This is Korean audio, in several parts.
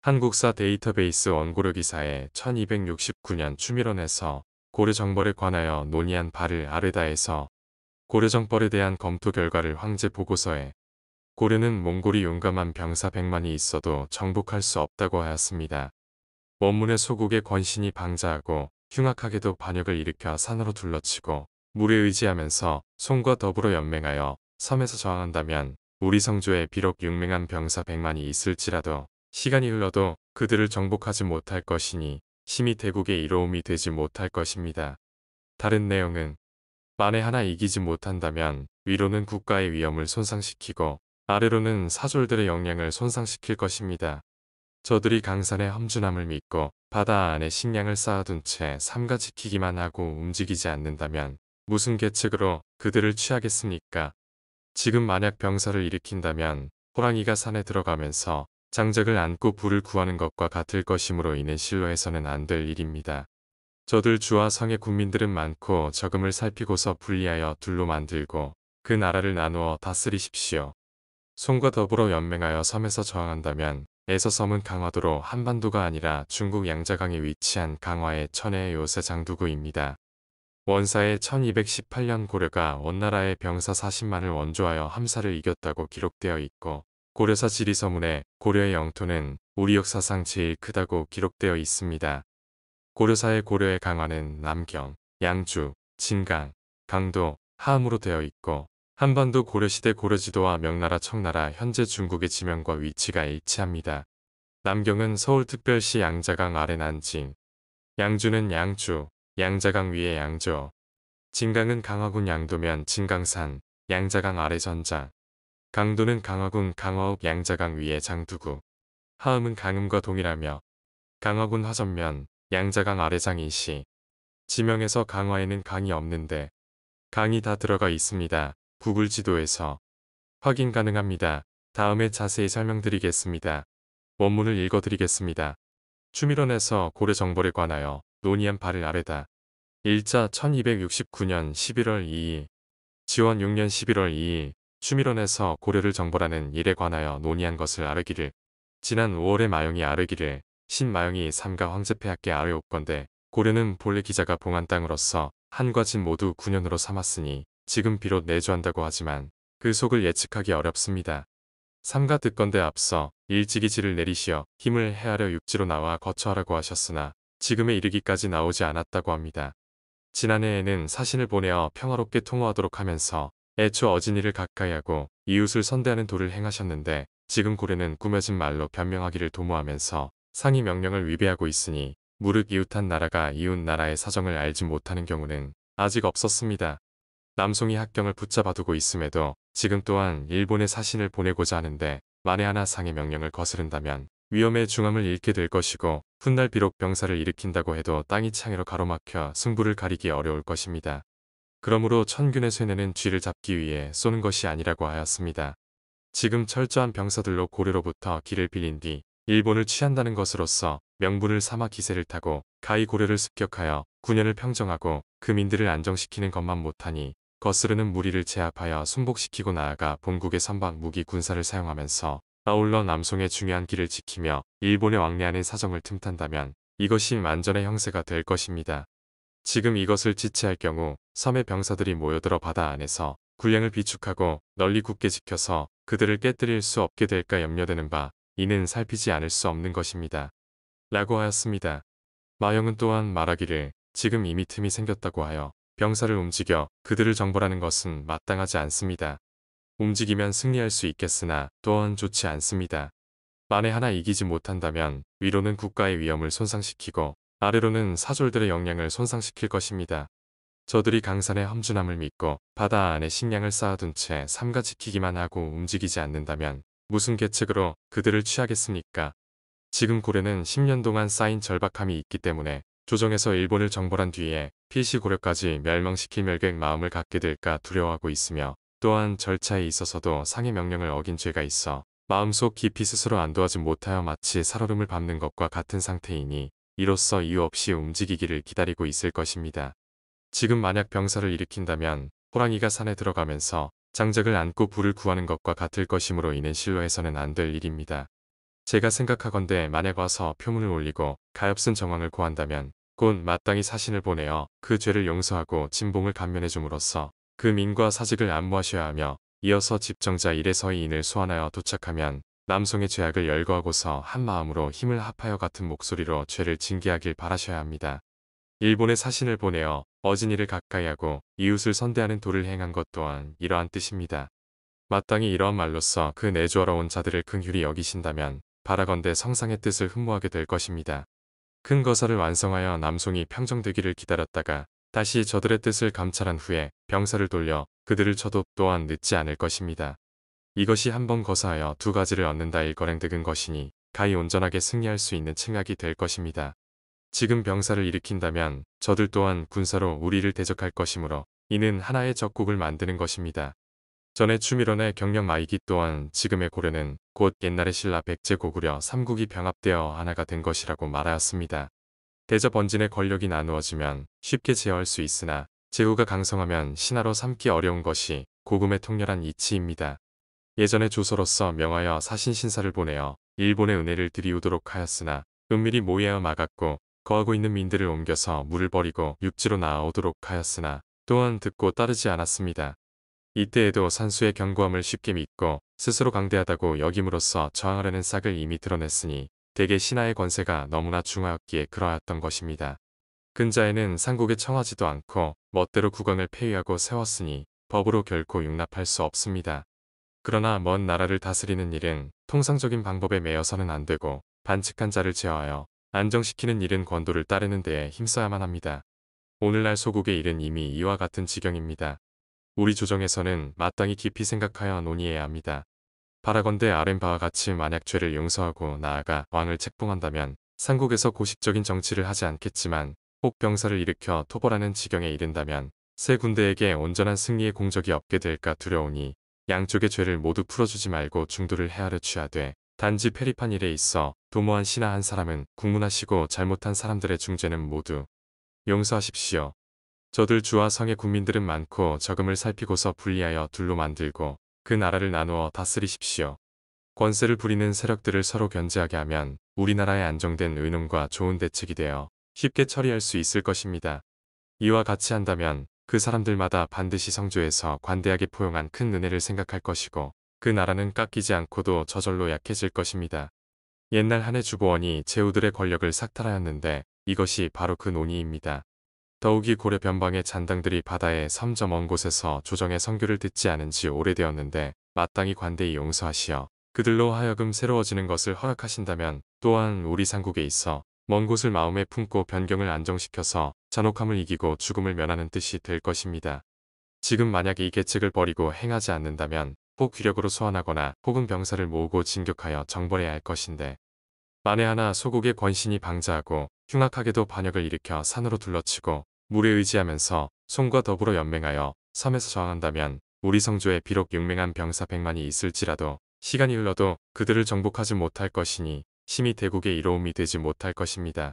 한국사 데이터베이스 원고료 기사에 1269년 추밀원에서 고려 정벌에 관하여 논의한 바를 아래다에서 고려 정벌에 대한 검토 결과를 황제 보고서에 고려는 몽골이 용감한 병사 100만이 있어도 정복할 수 없다고 하였습니다. 원문의 소국의 권신이 방자하고 흉악하게도 반역을 일으켜 산으로 둘러치고 물에 의지하면서 송과 더불어 연맹하여 섬에서 저항한다면 우리 성조에 비록 용맹한 병사 100만이 있을지라도 시간이 흘러도 그들을 정복하지 못할 것이니 심히 대국의 이로움이 되지 못할 것입니다. 다른 내용은 만에 하나 이기지 못한다면 위로는 국가의 위엄을 손상시키고 아래로는 사졸들의 역량을 손상시킬 것입니다. 저들이 강산의 험준함을 믿고 바다 안에 식량을 쌓아둔 채 삼가 지키기만 하고 움직이지 않는다면 무슨 계책으로 그들을 취하겠습니까? 지금 만약 병사를 일으킨다면 호랑이가 산에 들어가면서 장작을 안고 불을 구하는 것과 같을 것이므로 이는 실로해서는 안 될 일입니다. 저들 주와 성의 군민들은 많고 적음을 살피고서 분리하여 둘로 만들고 그 나라를 나누어 다스리십시오. 송과 더불어 연맹하여 섬에서 저항한다면 에서섬은 강화도로 한반도가 아니라 중국 양자강에 위치한 강화의 천혜의 요새 장두구입니다. 원사의 1218년 고려가 원나라의 병사 40만을 원조하여 함사를 이겼다고 기록되어 있고 고려사 지리서문에 고려의 영토는 우리 역사상 제일 크다고 기록되어 있습니다. 고려사의 고려의 강화는 남경, 양주, 진강, 강도, 하암으로 되어 있고 한반도 고려시대 고려지도와 명나라 청나라 현재 중국의 지명과 위치가 일치합니다. 남경은 서울특별시 양자강 아래 난징, 양주는 양주, 양자강 위에 양저, 진강은 강화군 양도면 진강산, 양자강 아래 전장, 강도는 강화군 강화읍 양자강 위에 장두구, 하음은 강음과 동일하며 강화군 화전면, 양자강 아래 장인시, 지명에서 강화에는 강이 없는데 강이 다 들어가 있습니다. 구글 지도에서 확인 가능합니다. 다음에 자세히 설명드리겠습니다. 원문을 읽어드리겠습니다. 추밀원에서 고려 정벌에 관하여 논의한 바를 아래다. 일자 1269년 11월 2일, 지원 6년 11월 2일, 추밀원에서 고려를 정벌하는 일에 관하여 논의한 것을 아뢰기를. 지난 5월에 마영이 아뢰기를 신마영이 삼가 황제폐하께 아뢰옵건대 고려는 본래 기자가 봉한 땅으로서 한과 진 모두 9년으로 삼았으니 지금 비롯 내주한다고 하지만 그 속을 예측하기 어렵습니다. 삼가 듣건대 앞서 일찍이 지를 내리시어 힘을 해하려 육지로 나와 거처하라고 하셨으나 지금에 이르기까지 나오지 않았다고 합니다. 지난해에는 사신을 보내어 평화롭게 통화하도록 하면서 애초 어진이를 가까이하고 이웃을 선대하는 도를 행하셨는데 지금 고려는 꾸며진 말로 변명하기를 도모하면서 상위 명령을 위배하고 있으니 무릇 이웃한 나라가 이웃 나라의 사정을 알지 못하는 경우는 아직 없었습니다. 남송이 합경을 붙잡아두고 있음에도 지금 또한 일본에 사신을 보내고자 하는데 만에 하나 상의 명령을 거스른다면 위험의 중함을 잃게 될 것이고 훗날 비록 병사를 일으킨다고 해도 땅이 창으로 가로막혀 승부를 가리기 어려울 것입니다. 그러므로 천균의 쇠뇌는 쥐를 잡기 위해 쏘는 것이 아니라고 하였습니다. 지금 철저한 병사들로 고려로부터 길을 빌린 뒤 일본을 취한다는 것으로서 명분을 삼아 기세를 타고 가히 고려를 습격하여 9년을 평정하고 그 민들을 안정시키는 것만 못하니 거스르는 무리를 제압하여 순복시키고 나아가 본국의 선박 무기 군사를 사용하면서 아울러 남송의 중요한 길을 지키며 일본에 왕래하는 사정을 틈탄다면 이것이 만전의 형세가 될 것입니다. 지금 이것을 지체할 경우 섬의 병사들이 모여들어 바다 안에서 군량을 비축하고 널리 굳게 지켜서 그들을 깨뜨릴 수 없게 될까 염려되는 바 이는 살피지 않을 수 없는 것입니다. 라고 하였습니다. 마영은 또한 말하기를 지금 이미 틈이 생겼다고 하여 병사를 움직여 그들을 정벌하는 것은 마땅하지 않습니다. 움직이면 승리할 수 있겠으나 또한 좋지 않습니다. 만에 하나 이기지 못한다면 위로는 국가의 위엄을 손상시키고 아래로는 사졸들의 역량을 손상시킬 것입니다. 저들이 강산의 험준함을 믿고 바다 안에 식량을 쌓아둔 채 삼가 지키기만 하고 움직이지 않는다면 무슨 계책으로 그들을 취하겠습니까? 지금 고려는 10년 동안 쌓인 절박함이 있기 때문에 조정에서 일본을 정벌한 뒤에 필시 고려까지 멸망시킬 멸객 마음을 갖게 될까 두려워하고 있으며 또한 절차에 있어서도 상의 명령을 어긴 죄가 있어 마음속 깊이 스스로 안도하지 못하여 마치 살얼음을 밟는 것과 같은 상태이니 이로써 이유 없이 움직이기를 기다리고 있을 것입니다. 지금 만약 병사를 일으킨다면 호랑이가 산에 들어가면서 장작을 안고 불을 구하는 것과 같을 것이므로 이는 실로해서는 안 될 일입니다. 제가 생각하건대 만약 와서 표문을 올리고 가엾은 정황을 고한다면 곧 마땅히 사신을 보내어 그 죄를 용서하고 진봉을 감면해 줌으로써 그 민과 사직을 안무하셔야 하며 이어서 집정자 1에서의 인을 소환하여 도착하면 남송의 죄악을 열거하고서 한 마음으로 힘을 합하여 같은 목소리로 죄를 징계하길 바라셔야 합니다. 일본에 사신을 보내어 어진이를 가까이 하고 이웃을 선대하는 도를 행한 것 또한 이러한 뜻입니다. 마땅히 이러한 말로써 그 내주하러 온 자들을 긍휼히 여기신다면 바라건대 성상의 뜻을 흠모하게 될 것입니다. 큰 거사를 완성하여 남송이 평정되기를 기다렸다가 다시 저들의 뜻을 감찰한 후에 병사를 돌려 그들을 쳐도 또한 늦지 않을 것입니다. 이것이 한 번 거사하여 두 가지를 얻는다 일거랭득은 것이니 가히 온전하게 승리할 수 있는 칭악이 될 것입니다. 지금 병사를 일으킨다면 저들 또한 군사로 우리를 대적할 것이므로 이는 하나의 적국을 만드는 것입니다. 전에 추밀원의 경력 마이기 또한 지금의 고려는 곧 옛날의 신라 백제 고구려 삼국이 병합되어 하나가 된 것이라고 말하였습니다. 대접 원진의 권력이 나누어지면 쉽게 제어할 수 있으나 제후가 강성하면 신하로 삼기 어려운 것이 고금의 통렬한 이치입니다. 예전에 조서로서 명하여 사신신사를 보내어 일본의 은혜를 들이우도록 하였으나 은밀히 모의하여 막았고 거하고 있는 민들을 옮겨서 물을 버리고 육지로 나아오도록 하였으나 또한 듣고 따르지 않았습니다. 이때에도 산수의 견고함을 쉽게 믿고 스스로 강대하다고 여김으로써 저항하려는 싹을 이미 드러냈으니 대개 신하의 권세가 너무나 중하였기에 그러하였던 것입니다. 근자에는 상국에 청하지도 않고 멋대로 국왕을 폐위하고 세웠으니 법으로 결코 용납할 수 없습니다. 그러나 먼 나라를 다스리는 일은 통상적인 방법에 매여서는 안 되고 반칙한 자를 제어하여 안정시키는 일은 권도를 따르는 데에 힘써야만 합니다. 오늘날 소국의 일은 이미 이와 같은 지경입니다. 우리 조정에서는 마땅히 깊이 생각하여 논의해야 합니다. 바라건대 아랫 바와 같이 만약 죄를 용서하고 나아가 왕을 책봉한다면 삼국에서 고식적인 정치를 하지 않겠지만 혹 병사를 일으켜 토벌하는 지경에 이른다면 새 군대에게 온전한 승리의 공적이 없게 될까 두려우니 양쪽의 죄를 모두 풀어주지 말고 중도를 헤아려 취하되 단지 패립한 일에 있어 도모한 신하 한 사람은 국문하시고 잘못한 사람들의 중죄는 모두 용서하십시오. 저들 주와 성의 군민들은 많고 적음을 살피고서 분리하여 둘로 만들고 그 나라를 나누어 다스리십시오. 권세를 부리는 세력들을 서로 견제하게 하면 우리나라의 안정된 의논과 좋은 대책이 되어 쉽게 처리할 수 있을 것입니다. 이와 같이 한다면 그 사람들마다 반드시 성조에서 관대하게 포용한 큰 은혜를 생각할 것이고 그 나라는 깎이지 않고도 저절로 약해질 것입니다. 옛날 한해 주보원이 제후들의 권력을 삭탈하였는데 이것이 바로 그 논의입니다. 더욱이 고려 변방의 잔당들이 바다의 섬저 먼 곳에서 조정의 선교를 듣지 않은 지 오래되었는데 마땅히 관대히 용서하시어 그들로 하여금 새로워지는 것을 허락하신다면 또한 우리 삼국에 있어 먼 곳을 마음에 품고 변경을 안정시켜서 잔혹함을 이기고 죽음을 면하는 뜻이 될 것입니다. 지금 만약에 이 계책을 버리고 행하지 않는다면 혹 귀력으로 소환하거나 혹은 병사를 모으고 진격하여 정벌해야 할 것인데 만에 하나 소국의 권신이 방자하고 흉악하게도 반역을 일으켜 산으로 둘러치고 물에 의지하면서 송과 더불어 연맹하여 섬에서 저항한다면 우리 성조에 비록 용맹한 병사 100만이 있을지라도 시간이 흘러도 그들을 정복하지 못할 것이니 심히 대국의 이로움이 되지 못할 것입니다.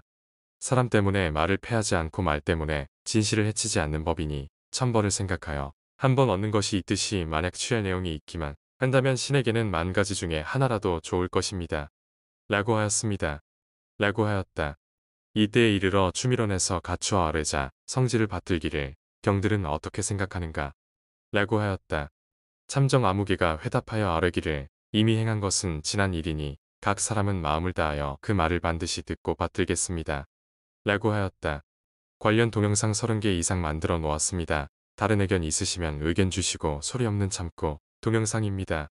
사람 때문에 말을 패하지 않고 말 때문에 진실을 해치지 않는 법이니 천벌을 생각하여 한 번 얻는 것이 있듯이 만약 취할 내용이 있기만 한다면 신에게는 10,000가지 중에 하나라도 좋을 것입니다. 라고 하였습니다. 라고 하였다. 이때에 이르러 추밀원에서 가추와 아뢰자 성질을 받들기를 경들은 어떻게 생각하는가? 라고 하였다. 참정 아무개가 회답하여 아뢰기를 이미 행한 것은 지난 일이니 각 사람은 마음을 다하여 그 말을 반드시 듣고 받들겠습니다. 라고 하였다. 관련 동영상 30개 이상 만들어 놓았습니다. 다른 의견 있으시면 의견 주시고 소리 없는 참고 동영상입니다.